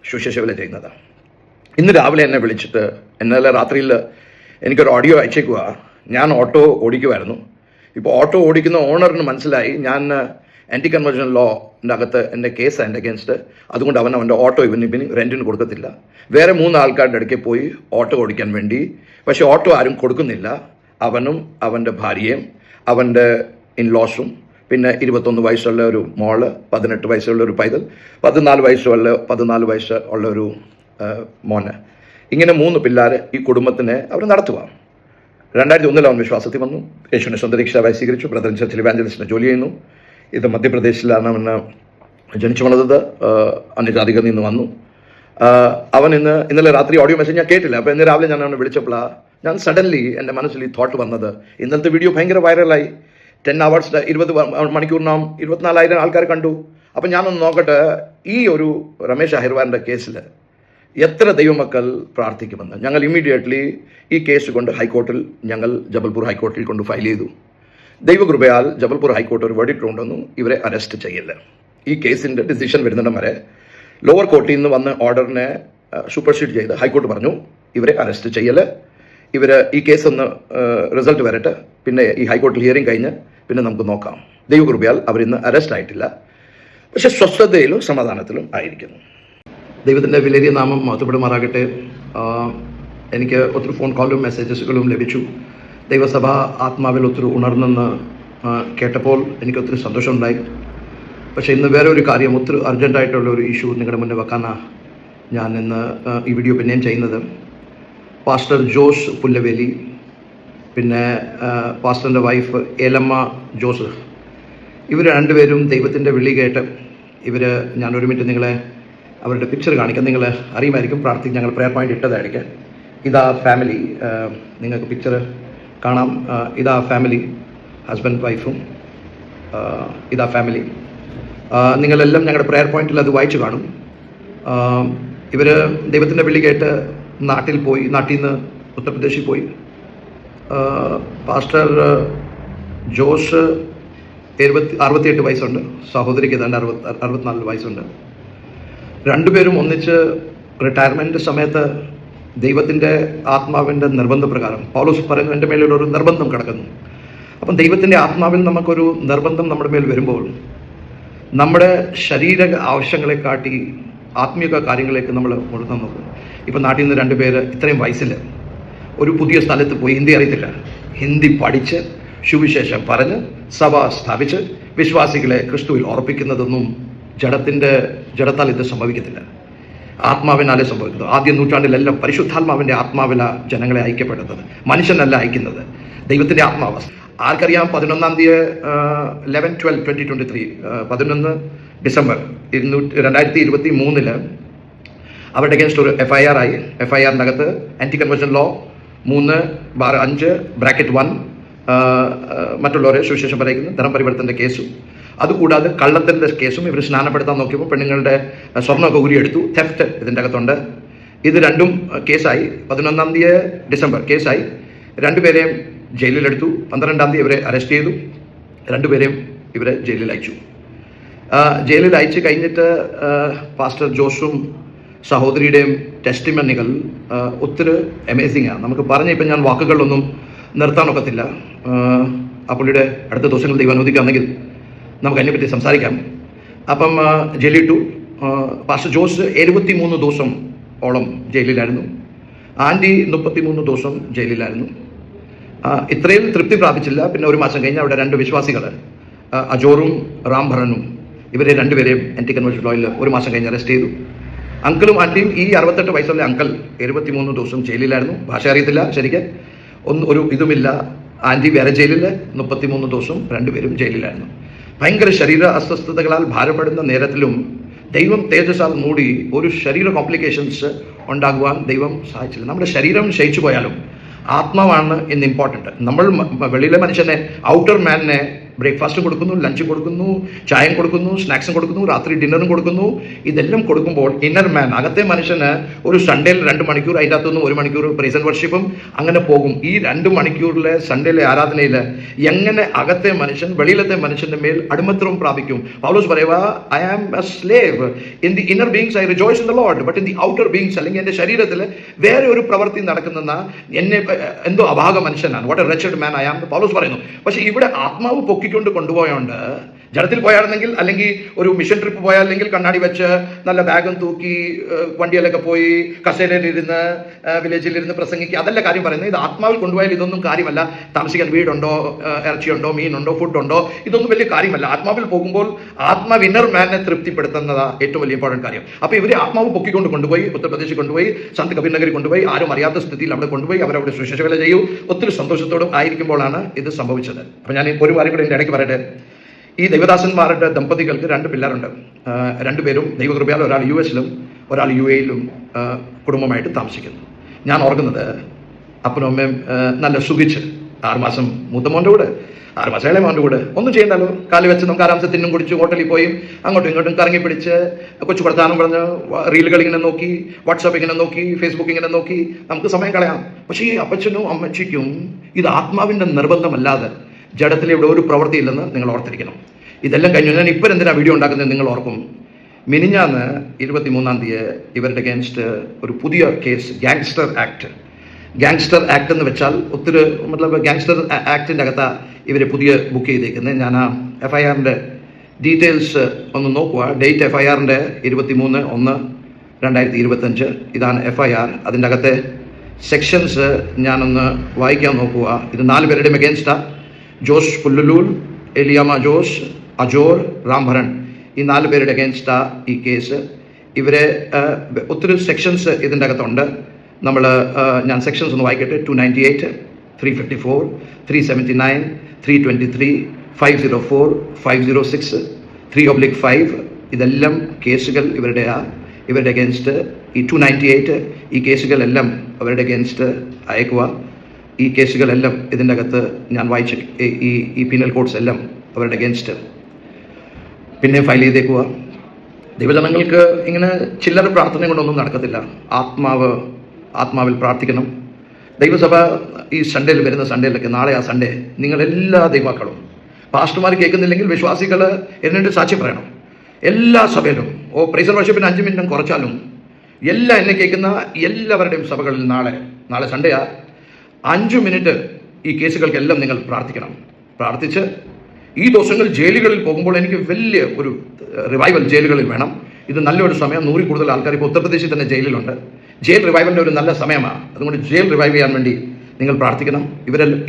സുശേഷവില ചെയ്യുന്നതാണ്. ഇന്ന് രാവിലെ എന്നെ വിളിച്ചിട്ട് ഇന്നലെ രാത്രിയിൽ എനിക്കൊരു ഓഡിയോ അയച്ചേക്കുക. ഞാൻ ഓട്ടോ ഓടിക്കുമായിരുന്നു. ഇപ്പോൾ ഓട്ടോ ഓടിക്കുന്ന ഓണറിന് മനസ്സിലായി ഞാൻ ആൻറ്റി കൺവേർഷൻ ലോൻ്റെ അകത്ത് എൻ്റെ കേസ് എൻ്റെ അഗേൻസ്റ്റ്. അതുകൊണ്ട് അവൻ്റെ ഓട്ടോ ഇവന് റെൻറ്റിന് കൊടുക്കത്തില്ല. വേറെ 3 ആൾക്കാരുടെ അടുക്കെ പോയി ഓട്ടോ ഓടിക്കാൻ വേണ്ടി. പക്ഷേ ഓട്ടോ ആരും കൊടുക്കുന്നില്ല. അവനും അവൻ്റെ ഭാര്യയും അവൻ്റെ ഇൻലോസും പിന്നെ 21 വയസ്സുള്ള ഒരു മോള്, 18 വയസ്സുള്ള ഒരു പൈതൽ, 14 വയസ്സ് ഉള്ള ഒരു മോന്. ഇങ്ങനെ 3 പിള്ളേർ ഈ കുടുംബത്തിനെ അവർ നടത്തുക. 2001 അവൻ വിശ്വാസത്തിൽ വന്നു. യേശുവിനെ സ്വന്തം രക്ഷാവായി സ്വീകരിച്ചു. ബ്രദർ ചർച്ചിൽ ഇവാഞ്ചലിസ്റ്റിനെ ജോലി ചെയ്യുന്നു. ഇത് മധ്യപ്രദേശിലാണ് അവൻ ജനിച്ചു വളർന്നത്. അന്യജാതികളിൽ നിന്ന് വന്നു. അവൻ ഇന്നലെ രാത്രി ഓഡിയോ മെസ്സേജ് ഞാൻ കേട്ടില്ല. അപ്പോൾ ഇന്ന് രാവിലെ ഞാൻ അവനെ വിളിച്ചപ്പോഴാണ് ഞാൻ സഡൻലി എൻ്റെ മനസ്സിൽ ഈ തോട്ട് വന്നത്. ഇന്നലത്തെ വീഡിയോ ഭയങ്കര വൈറലായി. 10 hours 20 മണിക്കൂറിനാം 24,000 ആൾക്കാർ കണ്ടു. അപ്പം ഞാനൊന്ന് നോക്കട്ടെ, ഈ ഒരു രമേശ് അഹിർവാറിൻ്റെ കേസിൽ എത്ര ദൈവമക്കൾ പ്രാർത്ഥിക്കുമെന്ന്. ഞങ്ങൾ ഇമ്മീഡിയറ്റ്ലി ഈ കേസ് കൊണ്ട് ജബൽപൂർ ഹൈക്കോർട്ടിൽ കൊണ്ട് ഫയൽ ചെയ്തു. ദൈവകൃപയാൽ ജബൽപൂർ ഹൈക്കോർട്ട് ഒരു വെർഡിക്ട് കൊണ്ടുവന്നു, ഇവരെ അറസ്റ്റ് ചെയ്യില്ല. ഈ കേസിൻ്റെ ഡിസിഷൻ വരുന്നിടം വരെ ലോവർ കോർട്ടിൽ നിന്ന് വന്ന ഓർഡറിനെ സൂപ്പർസീഡ് ചെയ്ത് ഹൈക്കോർട്ട് പറഞ്ഞു ഇവരെ അറസ്റ്റ് ചെയ്യൽ. ഈ കേസൊന്ന് റിസൾട്ട് വരട്ടെ, പിന്നെ ഈ ഹൈക്കോർട്ടിൽ ഹിയറിംഗ് കഴിഞ്ഞ് പിന്നെ നമുക്ക് നോക്കാം. ദൈവകൃപയാൽ അവരിന്ന് അറസ്റ്റ് ആയിട്ടില്ല. പക്ഷെ സ്വസ്ഥതയിലും സമാധാനത്തിലും ആയിരിക്കുന്നു. ദൈവത്തിൻ്റെ വിലയേറിയ നാമം മഹത്വപ്പെടുമാറാകട്ടെ. എനിക്ക് ഒത്തിരി ഫോൺ കോളും മെസ്സേജസുകളും ലഭിച്ചു. ദൈവസഭ ആത്മാവിൽ ഒത്തിരി ഉണർന്നെന്ന് കേട്ടപ്പോൾ എനിക്ക് ഒത്തിരി സന്തോഷമുണ്ടായി. പക്ഷേ ഇന്ന് വേറെ ഒരു കാര്യം, ഒത്തിരി അർജൻറ്റായിട്ടുള്ള ഒരു ഇഷ്യൂ നിങ്ങളുടെ മുന്നിൽ വെക്കാനാണ് ഞാൻ ഇന്ന് ഈ വീഡിയോ പിന്നെയും ചെയ്യുന്നത്. പാസ്റ്റർ ജോസ് പുല്ലവേലി, പിന്നെ പാസ്റ്ററിൻ്റെ വൈഫ് ഏലമ്മ ജോസ്, ഇവർ രണ്ടുപേരും ദൈവത്തിൻ്റെ വിളി കേട്ട് ഞാനൊരു മിനിറ്റ് നിങ്ങളെ അവരുടെ പിക്ചർ കാണിക്കാം. നിങ്ങൾ അറിയുമായിരിക്കും, ഞങ്ങൾ പ്രെയർ പോയിന്റ് ഇട്ടതായിരിക്കും. ഇതാ ഫാമിലി, നിങ്ങൾക്ക് പിക്ചർ കാണാം. ഇതാ ഫാമിലി, ഹസ്ബൻഡ് വൈഫും. ഇതാ ഫാമിലി. നിങ്ങളെല്ലാം ഞങ്ങളുടെ പ്രെയർ പോയിന്റിൽ അത് വായിച്ചു കാണും. ഇവർ ദൈവത്തിൻ്റെ വിളി കേട്ട് നാട്ടിൽ നിന്ന് ഉത്തർപ്രദേശിൽ പോയി. പാസ്റ്റർ ജോസ് 68 വയസ്സുണ്ട്, സഹോദരിക്ക് ഏതാണ്ട് 64 വയസ്സുണ്ട്. രണ്ടുപേരും ഒന്നിച്ച് റിട്ടയർമെൻറ്റ് സമയത്ത് ദൈവത്തിൻ്റെ ആത്മാവിൻ്റെ നിർബന്ധപ്രകാരം പൗലോസ് പറയുന്നു, എൻ്റെ മേലൊരു നിർബന്ധം കിടക്കുന്നു. അപ്പം ദൈവത്തിൻ്റെ ആത്മാവിൽ നമുക്കൊരു നിർബന്ധം നമ്മുടെ മേൽ വരുമ്പോൾ നമ്മുടെ ശരീര ആവശ്യങ്ങളെ കാട്ടി ആത്മീയ കാര്യങ്ങളിലേക്ക് നമ്മൾ മുഴുവൻ നോക്കും. ഇപ്പം നാട്ടിൽ നിന്ന് 2 പേര് ഇത്രയും വയസ്സിൽ ഒരു പുതിയ സ്ഥലത്ത് പോയി, ഹിന്ദി അറിയത്തില്ല, ഹിന്ദി പഠിച്ച് സുവിശേഷം പറഞ്ഞ് സഭ സ്ഥാപിച്ച് വിശ്വാസികളെ ക്രിസ്തുവിൽ ഉറപ്പിക്കുന്നതൊന്നും ജഡത്താൽ ഇത് സംഭവിക്കത്തില്ല, ആത്മാവിനാലേ സംഭവിക്കുന്നത്. ആദ്യ നൂറ്റാണ്ടിലെല്ലാം പരിശുദ്ധാത്മാവിൻ്റെ ആത്മാവില ജനങ്ങളെ ഐക്യപ്പെടുന്നത്, മനുഷ്യനല്ല അയക്കുന്നത്, ദൈവത്തിൻ്റെ ആത്മാവ്. ആർക്കറിയാം, 11/12/2023 11 ഡിസംബർ 2023 അവരുടെ അഗേൻസ്റ്റ് ഒരു FIR ആയി. FIRൻ്റെ അകത്ത് ആൻറ്റി കൺവേർഷൻ ലോ 3/5(1) മറ്റുള്ളവരെ സുവിശേഷം പറയിക്കുന്നു, ധനപരിവർത്തൻ്റെ കേസും, അതുകൂടാതെ കള്ളത്തിൻ്റെ കേസും. ഇവർ സ്നാനപ്പെടുത്താൻ നോക്കിയപ്പോൾ പെണ്ണുങ്ങളുടെ സ്വർണ്ണമൊക്കെ ഊരിയെടുത്തു, തെഫ്റ്റ് ഇതിൻ്റെ അകത്തുണ്ട്. ഇത് രണ്ടും കേസായി. 11 ഡിസംബർ കേസായി. 2 പേരെയും ജയിലിലെടുത്തു. 12 ഇവരെ അറസ്റ്റ് ചെയ്തു. 2 പേരെയും ഇവരെ ജയിലിൽ അയച്ചു. ജയിലിൽ അയച്ചു കഴിഞ്ഞിട്ട് പാസ്റ്റർ ജോസും സഹോദരിയുടെയും ടെസ്റ്റിമണികൾ ഒത്തിരി അമേസിംഗ് ആണ്. നമുക്ക് ഇപ്പം ഞാൻ വാക്കുകളിലൊന്നും നിർത്താനൊക്കത്തില്ല. ആ പുള്ളിയുടെ അടുത്ത ദിവസങ്ങൾ ദൈവം അനുവദിക്കുകയാണെങ്കിൽ നമുക്ക് അതിനെപ്പറ്റി സംസാരിക്കാം. അപ്പം ജയിലിട്ടു. പാസ്റ്റർ ജോസ് 73 ദിവസം ഓളം ജയിലിലായിരുന്നു. ആൻറ്റി 33 ദിവസം ജയിലിലായിരുന്നു. ഇത്രയും തൃപ്തി പ്രാപിച്ചില്ല. പിന്നെ 1 മാസം കഴിഞ്ഞ് അവിടെ 2 വിശ്വാസികൾ, അജോറും റാംഭരനും, ഇവരെ 2 പേരെയും ആൻറ്റി കൺവേർഷൻ ലോയിൽ 1 മാസം കഴിഞ്ഞ് അറസ്റ്റ് ചെയ്തു. അങ്കിളും ആൻറ്റിയും, ഈ 68 വയസ്സുള്ള അങ്കിൾ 73 ദിവസം ജയിലിലായിരുന്നു. ഭാഷ അറിയത്തില്ല ശരിക്ക്, ഒരു ഇതുമില്ല. ആൻറ്റി വേറെ ജയിലിൽ 33 ദിവസം 2 പേരും ജയിലിലായിരുന്നു. ഭയങ്കര ശരീര അസ്വസ്ഥതകളാൽ ഭാരപ്പെടുന്ന നേരത്തിലും ദൈവം തേജസ്സാൽ മൂടി ഒരു ശരീര കോംപ്ലിക്കേഷൻസ് ഉണ്ടാകുവാൻ ദൈവം സഹായിച്ചില്ല. നമ്മുടെ ശരീരം ക്ഷയിച്ചു പോയാലും ആത്മാവാണ് ഇന്ന് ഇമ്പോർട്ടൻറ്റ്. നമ്മൾ വെളിയിലെ മനുഷ്യനെ, ഔട്ടർ മാനിനെ ബ്രേക്ക്ഫാസ്റ്റും കൊടുക്കുന്നു, ലഞ്ചും കൊടുക്കുന്നു, ചായയും കൊടുക്കുന്നു, സ്നാക്സും കൊടുക്കുന്നു, രാത്രി ഡിന്നറും കൊടുക്കുന്നു. ഇതെല്ലാം കൊടുക്കുമ്പോൾ ഇന്നർ മാൻ, അകത്തെ മനുഷ്യന് ഒരു സൺഡേയിൽ 2 മണിക്കൂർ, അതിൻ്റെ അകത്തുനിന്ന് 1 മണിക്കൂർ പ്രൈസ് ആൻഡ് വർഷിപ്പും അങ്ങനെ പോകും. ഈ 2 മണിക്കൂറിലെ സൺഡേയിലെ ആരാധനയിൽ എങ്ങനെ അകത്തെ മനുഷ്യൻ വെളിയിലത്തെ മനുഷ്യൻ്റെ മേൽ അടിമത്വം പ്രാപിക്കും? പൗലോസ് പറയുക, I am a slave in the inner beings, I rejoice in the Lord, but in the outer beings, അല്ലെങ്കിൽ എൻ്റെ ശരീരത്തിൽ വേറെ ഒരു പ്രവൃത്തി നടക്കുന്ന എന്നെ എന്തോ അഭാഗ മനുഷ്യനാണ്, what a wretched man I am, Paulose പറയുന്നു. പക്ഷെ ഇവിടെ ആത്മാവ് പൊക്കിക്കൊണ്ട് കൊണ്ടുപോയോണ്ട് ജഡത്തിൽ പോയാണെന്നെങ്കിൽ, അല്ലെങ്കിൽ ഒരു മിഷൻ ട്രിപ്പ് പോയാലെങ്കിൽ കണ്ണാടി വെച്ച് നല്ല ബാഗും തൂക്കി വണ്ടിയിലൊക്കെ പോയി കസേരയിലിരുന്ന് വില്ലേജിലിരുന്ന് പ്രസംഗിക്കുക, അതല്ല കാര്യം പറയുന്നത്. ഇത് ആത്മാവിൽ കൊണ്ടുപോയാൽ ഇതൊന്നും കാര്യമല്ല. താമസിക്കാൻ വീടുണ്ടോ, ഇറച്ചിയുണ്ടോ, മീനുണ്ടോ, ഫുഡുണ്ടോ, ഇതൊന്നും വലിയ കാര്യമല്ല. ആത്മാവിൽ പോകുമ്പോൾ ആത്മാവ് ഇന്നർ മാനെ തൃപ്തിപ്പെടുത്തുന്നതാ ഏറ്റവും വലിയ ഇമ്പോർട്ടൻറ്റ് കാര്യം. അപ്പോൾ ഇവർ ആത്മാവ് പൊക്കിക്കൊണ്ട് കൊണ്ടുപോയി ഉത്തർപ്രദേശിൽ കൊണ്ടുപോയി സന്ത് കബീർ നഗറിൽ കൊണ്ടുപോയി ആരും അറിയാത്ത സ്ഥിതിയിൽ അവിടെ കൊണ്ടുപോയി അവരവിടെ സുശേഷവേല ചെയ്യൂ. ഒത്തിരി സന്തോഷത്തോടും ആയിരിക്കുമ്പോഴാണ് ഇത് സംഭവിച്ചത്. അപ്പോൾ ഞാൻ ഒരു കാര്യം കൂടെ എൻ്റെ ഇടയ്ക്ക് പറയട്ടെ. ഈ ദൈവദാസന്മാരുടെ ദമ്പതികൾക്ക് 2 പിള്ളേരുണ്ട്. 2 പേരും ദൈവകൃപയാൽ ഒരാൾ US-ലും ഒരാൾ UAE-ലും കുടുംബമായിട്ട് താമസിക്കുന്നു. ഞാൻ ഓർക്കുന്നത് അപ്പനും അമ്മയും നല്ല സുഖിച്ച് 6 മാസം മൂത്തമോൻ്റെ കൂടെ 6 മാസം ഇളയമോൻ്റെ കൂടെ ഒന്നും ചെയ്യണ്ടല്ലോ, കാല് വെച്ച് നമുക്ക് ആരാംസെ തിന്നും കുടിച്ച് ഹോട്ടലിൽ പോയി അങ്ങോട്ടും ഇങ്ങോട്ടും കറങ്ങി പിടിച്ച് കൊച്ചു വർത്താനം പറഞ്ഞ് റീലുകൾ ഇങ്ങനെ നോക്കി, വാട്സാപ്പ് ഇങ്ങനെ നോക്കി, ഫേസ്ബുക്ക് ഇങ്ങനെ നോക്കി നമുക്ക് സമയം കളയാം. പക്ഷേ ഈ അപ്പച്ചനും അമ്മച്ചിക്കും ഇത് ആത്മാവിൻ്റെ നിർബന്ധമല്ലാതെ ജഡത്തിൽ ഇവിടെ ഒരു പ്രവൃത്തിയില്ലെന്ന് നിങ്ങൾ ഓർത്തിരിക്കണം. ഇതെല്ലാം കഴിഞ്ഞു. ഞാൻ ഇപ്പോൾ എന്തിനാണ് വീഡിയോ ഉണ്ടാക്കുന്നത് നിങ്ങൾ ഓർക്കും. മിനിഞ്ഞാന്ന് 23-ാം തീയതി ഇവരുടെ അഗേൻസ്റ്റ് ഒരു പുതിയ കേസ്, ഗാങ്സ്റ്റർ ആക്ട് എന്ന് വെച്ചാൽ ഒത്തിരി ഗാങ്സ്റ്റർ ആക്ടിൻ്റെ അകത്ത് ഇവർ പുതിയ ബുക്ക് ചെയ്തേക്കുന്നത്. ഞാൻ ആ FIRൻ്റെ ഡീറ്റെയിൽസ് ഒന്ന് നോക്കുക. ഡേറ്റ് FIRൻ്റെ 23/1/2025 ഇതാണ് FIR. അതിൻ്റെ അകത്തെ സെക്ഷൻസ് ഞാനൊന്ന് വായിക്കാൻ നോക്കുക. ഇത് 4 പേരുടെയും അഗേൻസ്റ്റാണ്. ജോസ് പുല്ലുലൂൽ, എലിയാമ ജോസ്, അജോർ, രാംഭരൺ, ഈ 4 പേരുടെ അഗേൻസ്റ്റാ ഈ കേസ്. ഇവരെ ഒത്തിരി സെക്ഷൻസ് ഇതിൻ്റെ അകത്തുണ്ട്. ഞാൻ സെക്ഷൻസ് ഒന്ന് വായിക്കട്ടെ. 298, 354, 379, 323, 504, 506, 3/5 ഇതെല്ലാം കേസുകൾ ഇവരുടെ അഗേൻസ്റ്റ്. ഈ 298 ഈ കേസുകളെല്ലാം അവരുടെ അഗേൻസ്റ്റ് അയക്കുക. ഈ കേസുകളെല്ലാം ഇതിൻ്റെ അകത്ത് ഞാൻ വായിച്ച ഈ പീനൽ കോഡ്സ് എല്ലാം അവരുടെ അഗേൻസ്റ്റ് പിന്നെ ഫയൽ ചെയ്തേക്കുക. ദൈവജനങ്ങൾക്ക് ഇങ്ങനെ ചില്ലറ പ്രാർത്ഥന കൊണ്ടൊന്നും നടക്കത്തില്ല. ആത്മാവിൽ പ്രാർത്ഥിക്കണം. ദൈവസഭ ഈ സൺഡേയിൽ വരുന്ന സൺഡേയിലൊക്കെ, നാളെ ആ സൺഡേ നിങ്ങളെല്ലാ ദൈവാക്കളും, പാസ്റ്റർമാർ കേൾക്കുന്നില്ലെങ്കിൽ വിശ്വാസികൾ എന്നിട്ട് സാക്ഷ്യം പറയണം. എല്ലാ സഭയിലും പ്രൈസ് ആൻഡ് വർഷിപ്പിന് 5 മിനിറ്റും കുറച്ചാലും എന്നെ കേൾക്കുന്ന എല്ലാവരുടെയും സഭകളിൽ നാളെ സൺഡേയാ 5 മിനിറ്റ് ഈ കേസുകൾക്കെല്ലാം നിങ്ങൾ പ്രാർത്ഥിക്കണം. പ്രാർത്ഥിച്ച് ഈ ദിവസങ്ങൾ ജയിലുകളിൽ പോകുമ്പോൾ എനിക്ക് വലിയ ഒരു റിവൈവൽ ജയിലുകളിൽ വേണം. ഇത് നല്ലൊരു സമയം. 100 കൂടുതൽ ആൾക്കാർ ഇപ്പോൾ ഉത്തർപ്രദേശിൽ തന്നെ ജയിലിലുണ്ട്. ജയിൽ റിവൈവലിൻ്റെ ഒരു നല്ല സമയമാണ്. അതുകൊണ്ട് ജയിൽ റിവൈവ് ചെയ്യാൻ വേണ്ടി നിങ്ങൾ പ്രാർത്ഥിക്കണം.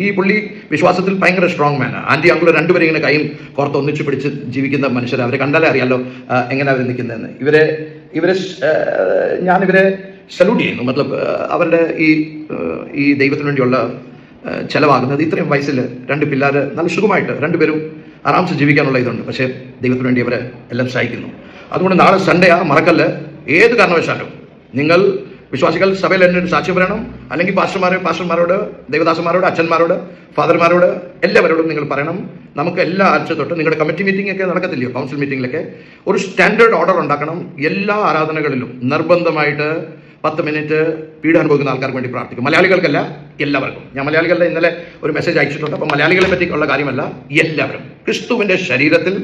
ഈ പുള്ളി വിശ്വാസത്തിൽ ഭയങ്കര സ്ട്രോങ് മാനാണ്. ആൻറ്റി അങ്കിൾ 2 പേരും ഇങ്ങനെ കൈയും കോർത്ത് ഒന്നിച്ച് പിടിച്ച് ജീവിക്കുന്ന മനുഷ്യർ. അവരെ കണ്ടാലേ അറിയാലോ എങ്ങനെ അവർ നിൽക്കുന്നതെന്ന്. ഞാനിവരെ സല്യൂട്ട് ചെയ്യുന്നു. അവരുടെ ഈ ദൈവത്തിന് വേണ്ടിയുള്ള ചിലവാകുന്നത് ഇത്രയും വയസ്സിൽ 2 പിള്ളേർ നല്ല സുഖമായിട്ട് 2 പേരും ആറാംസ് ജീവിക്കാനുള്ള ഇതുണ്ട്. പക്ഷേ ദൈവത്തിന് വേണ്ടി അവരെ എല്ലാം സഹായിക്കുന്നു. അതുകൊണ്ട് നാളെ സൺഡേ മറക്കല്ല്. ഏത് കാരണവശാലും നിങ്ങൾ വിശ്വാസികൾ സഭയിൽ എന്നൊരു സാക്ഷ്യം പറയണം. അല്ലെങ്കിൽ പാസ്റ്റർമാരോട്, ദൈവദാസന്മാരോട്, അച്ഛന്മാരോട്, ഫാദർമാരോട് എല്ലാവരോടും നിങ്ങൾ പറയണം. നമുക്ക് എല്ലാ ആഴ്ച തൊട്ട് നിങ്ങളുടെ കമ്മിറ്റി മീറ്റിംഗ് ഒക്കെ നടക്കത്തില്ലയോ, കൗൺസിൽ മീറ്റിങ്ങിലൊക്കെ ഒരു സ്റ്റാൻഡേർഡ് ഓർഡർ ഉണ്ടാക്കണം. എല്ലാ ആരാധനകളിലും നിർബന്ധമായിട്ട് 10 മിനിറ്റ് പീഡ അനുഭവിക്കുന്ന ആൾക്കാർക്ക് വേണ്ടി പ്രാർത്ഥിക്കും. മലയാളികൾക്കല്ല, എല്ലാവർക്കും. ഞാൻ മലയാളികളുടെ ഇന്നലെ ഒരു മെസ്സേജ് അയച്ചിട്ടുണ്ട്. അപ്പോൾ മലയാളികളെ പറ്റിയുള്ള കാര്യമല്ല, എല്ലാവരും ക്രിസ്തുവിൻ്റെ ശരീരത്തിൽ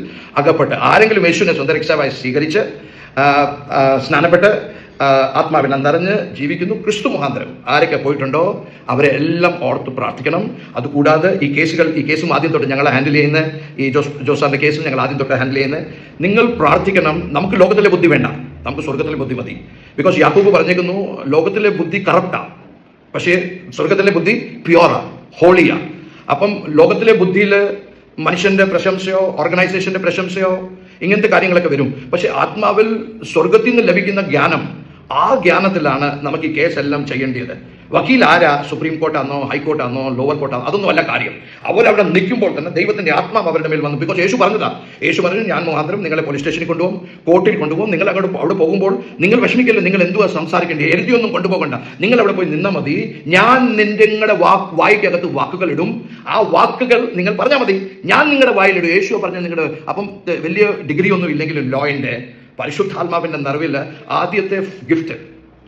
അകപ്പെട്ട് ആരെങ്കിലും യേശുവിനെ സ്വന്തം രക്ഷാവായി സ്വീകരിച്ച് സ്നാനപ്പെട്ട് ആത്മാവിനെ നിറഞ്ഞ് ജീവിക്കുന്നു. ക്രിസ്തു മുഖാന്തരം ആരൊക്കെ പോയിട്ടുണ്ടോ അവരെ എല്ലാം ഓർത്ത് പ്രാർത്ഥിക്കണം. അതുകൂടാതെ ഈ കേസും ആദ്യം തൊട്ട് ഞങ്ങൾ ഹാൻഡിൽ ചെയ്യുന്ന ഈ ജോസാറിൻ്റെ കേസും ഞങ്ങൾ ആദ്യം തൊട്ട് ഹാൻഡിൽ ചെയ്യുന്നത്. നിങ്ങൾ പ്രാർത്ഥിക്കണം. നമുക്ക് ലോകത്തിലെ ബുദ്ധി വേണ്ട, നമുക്ക് സ്വർഗത്തിലെ ബുദ്ധി മതി. ബിക്കോസ് യാക്കോബ് പറഞ്ഞേക്കുന്നു ലോകത്തിലെ ബുദ്ധി കറപ്റ്റാണ്, പക്ഷേ സ്വർഗത്തിലെ ബുദ്ധി പ്യുവറാ, ഹോളിയാ. അപ്പം ലോകത്തിലെ ബുദ്ധിയിൽ മനുഷ്യൻ്റെ പ്രശംസയോ ഓർഗനൈസേഷൻ്റെ പ്രശംസയോ ഇങ്ങനത്തെ കാര്യങ്ങളൊക്കെ വരും. പക്ഷെ ആത്മാവിൽ സ്വർഗത്തിൽ നിന്ന് ലഭിക്കുന്ന ജ്ഞാനം, ആ ജ്ഞാനത്തിലാണ് നമുക്ക് ഈ കേസെല്ലാം ചെയ്യേണ്ടത്. വക്കീൽ ആരാ, സുപ്രീം കോർട്ടാണോ, ഹൈക്കോർട്ടാണോ, ലോവർ കോർട്ടാണോ, അതൊന്നും അല്ല കാര്യം. അവരവിടെ നിൽക്കുമ്പോൾ തന്നെ ദൈവത്തിൻ്റെ ആത്മാവ് അവരുടെ മേൽ വന്നു. ബിക്കോസ് യേശു പറഞ്ഞു, ഞാൻ മുഖാന്തരം നിങ്ങളെ പോലീസ് സ്റ്റേഷനിൽ കൊണ്ടുപോകും, കോർട്ടിൽ കൊണ്ടുപോകും. നിങ്ങൾ അവിടെ പോകുമ്പോൾ നിങ്ങൾ വിഷമിക്കില്ല, നിങ്ങൾ എന്തുവാ സംസാരിക്കേണ്ടത്, എഴുതിയൊന്നും കൊണ്ടുപോകണ്ട, നിങ്ങൾ അവിടെ പോയി നിന്നാൽ മതി. ഞാൻ നിങ്ങളുടെ വായിക്കകത്ത് വാക്കുകൾ ഇടും, ആ വാക്കുകൾ നിങ്ങൾ പറഞ്ഞാൽ മതി, ഞാൻ നിങ്ങളുടെ വായിലിടും. യേശു പറഞ്ഞ നിങ്ങളുടെ അപ്പം വലിയ ഡിഗ്രി ഒന്നും ഇല്ലെങ്കിലും ലോയിൻ്റെ പരിശുദ്ധാത്മാവിൻ്റെ നിറവിൽ ആദ്യത്തെ gift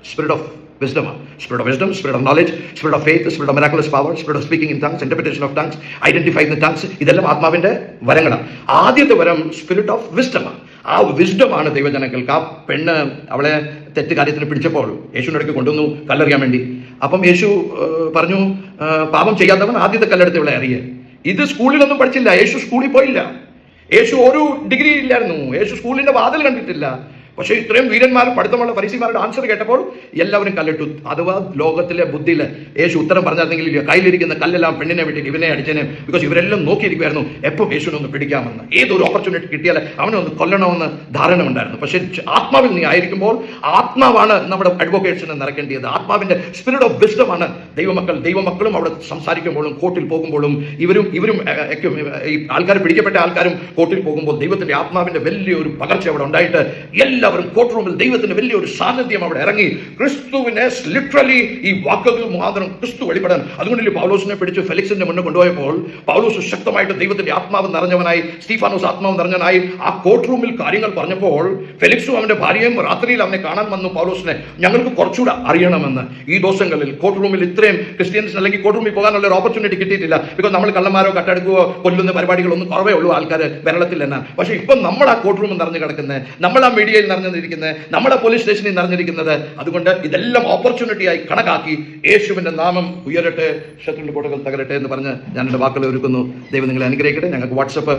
spirit of wisdom, spirit of knowledge, spirit of faith, spirit of miraculous power, spirit of speaking in tongues, interpretation of tongues, identifying the tongues. ഇതെല്ലാം ആത്മാവിൻ്റെ വരങ്ങളാണ്. ആദ്യത്തെ വരം സ്പിരിറ്റ് ഓഫ് വിസ്ഡം. ആ വിസ്ഡമാണ് ദൈവജനങ്ങൾക്ക്. ആ പെണ്ണ് അവളെ തെറ്റ് കാര്യത്തിന് പിടിച്ചപ്പോൾ യേശുവിൻ്റെ അടുക്ക് കൊണ്ടുവന്നു കല്ലെറിയാൻ വേണ്ടി. അപ്പം യേശു പറഞ്ഞു, പാപം ചെയ്യാത്തവൻ ആദ്യത്തെ കല്ലെടുത്ത് ഇവിടെ എറിയ. ഇത് സ്കൂളിലൊന്നും പഠിച്ചില്ല. യേശു സ്കൂളിൽ പോയില്ല. യേശു ഒരു ഡിഗ്രി ഇല്ലായിരുന്നു, യേശു സ്കൂളിന്റെ വാതിൽ കണ്ടിട്ടില്ല. പക്ഷേ ഇത്രയും വീരന്മാർ പഠിത്തമുള്ള ഫരീസിമാരുടെ ആൻസർ കേട്ടപ്പോൾ എല്ലാവരും കല്ലിട്ടു. അഥവാ ലോകത്തിലെ ബുദ്ധിയിൽ യേശു ഉത്തരം പറഞ്ഞിരുന്നെങ്കിൽ കയ്യിലിരിക്കുന്ന കല്ലെല്ലാം പെണ്ണിനെ വിട്ട് ഇവനെ അടിച്ചേനെ. ബിക്കോസ് ഇവരെല്ലാം നോക്കിയിരിക്കുമായിരുന്നു എപ്പോൾ യേശുവിനെ ഒന്ന് പിടിക്കാമെന്ന്, ഏതൊരു ഓപ്പർച്യൂണിറ്റി കിട്ടിയാൽ അവനെ ഒന്ന് കൊല്ലണമെന്ന് ധാരണ ഉണ്ടായിരുന്നു. പക്ഷേ ആത്മാവിൽ നീ ആയിരിക്കുമ്പോൾ ആത്മാവാണ് നമ്മുടെ അഡ്വക്കേറ്റ്സിനെ നിറയ്ക്കേണ്ടത്. ആത്മാവിന്റെ സ്പിരിറ്റ് ഓഫ് വിസ്ഡമാണ് ദൈവമക്കളും അവിടെ സംസാരിക്കുമ്പോഴും കോർട്ടിൽ പോകുമ്പോഴും ഇവരും ഈ ആൾക്കാർ പിടിക്കപ്പെട്ട ആൾക്കാരും കോർട്ടിൽ പോകുമ്പോൾ ദൈവത്തിന്റെ ആത്മാവിന്റെ വലിയൊരു പകർച്ച അവിടെ ഉണ്ടായിട്ട് എല്ലാവരും കോർട്ട് റൂമിൽ ദൈവത്തിന്റെ വലിയൊരു സാന്നിധ്യം അവിടെ ഇറങ്ങി. ക്രിസ്തുവിനെ ലിറ്ററലി ഈ വാക്കുകൾ മുഖാന്തരം ക്രിസ്തു വെളിപ്പെടാൻ. അതുകൊണ്ടല്ലേ പൗലോസിനെ പിടിച്ച് ഫെലിക്സിന്റെ മുന്നിൽ കൊണ്ടുപോയപ്പോൾ പൗലോസ് ശക്തമായിട്ട് ദൈവത്തിന്റെ ആത്മാവ് നിറഞ്ഞവനായി, സ്റ്റീഫാനോസ് ആത്മാവ് നിറഞ്ഞവനായി ആ കോർട്ട് റൂമിൽ കാര്യങ്ങൾ പറഞ്ഞപ്പോൾ ഫെലിക്സും അവന്റെ ഭാര്യയും രാത്രിയിൽ അവനെ കാണാൻ വന്നു. പൗലോസിനെ ഞങ്ങൾക്ക് കുറച്ചുകൂടെ അറിയണമെന്ന്. ഈ ദിവസങ്ങളിൽ കോർട്ട് റൂമിൽ ഇത്രയും ക്രിസ്ത്യൻസിന് അല്ലെങ്കിൽ കോർട്ട് റൂമിൽ പോകാനുള്ള ഒരു ഓപ്പർച്യൂണിറ്റി കിട്ടിയിട്ടില്ല. ബിക്കോസ് നമ്മൾ കള്ളന്മാരോ കട്ടെടുക്കുകയോ കൊല്ലുന്ന പരിപാടികളൊന്നും കുറവേ ഉള്ളൂ ആൾക്കാർ കേരളത്തിൽ തന്നെ. പക്ഷേ ഇപ്പം നമ്മൾ ആ കോർട്ട് റൂമിൽ നിറഞ്ഞു കിടക്കുന്നത്, നമ്മൾ ആ മീഡിയയിൽ നിറഞ്ഞിരിക്കുന്നത്, നമ്മുടെ പോലീസ് സ്റ്റേഷനിൽ നിറഞ്ഞിരിക്കുന്നത്. അതുകൊണ്ട് ഇതെല്ലാം ഓപ്പർച്യൂണിറ്റിയായി കണക്കാക്കി യേശുവിന്റെ നാമം ഉയരട്ടെ, ശത്രുവിന്റെ കോട്ടകൾ തകരട്ടെ എന്ന് പറഞ്ഞ് ഞാൻ എൻ്റെ വാക്കുകൾ ഒരുക്കുന്നു. ദൈവം നിങ്ങളെ അനുഗ്രഹിക്കട്ടെ. ഞങ്ങൾക്ക് വാട്സപ്പ്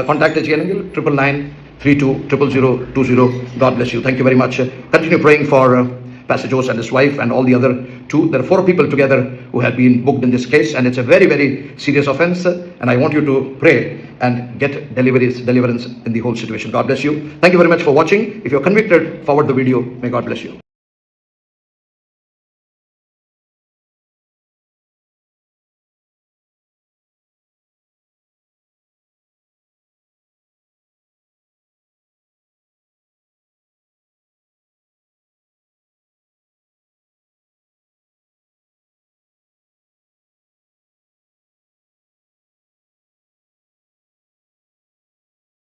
കോൺടാക്ട് ചെയ്യണമെങ്കിൽ 9993200220. God bless you. Thank you very much. Continue praying for Pastor Jose and his wife and all the other two. There are 4 people together who have been booked in this case, and it's a very, very serious offense. And I want you to pray and get deliverance in the whole situation. God bless you. Thank you very much for watching. If you're convicted, forward the video. May God bless you.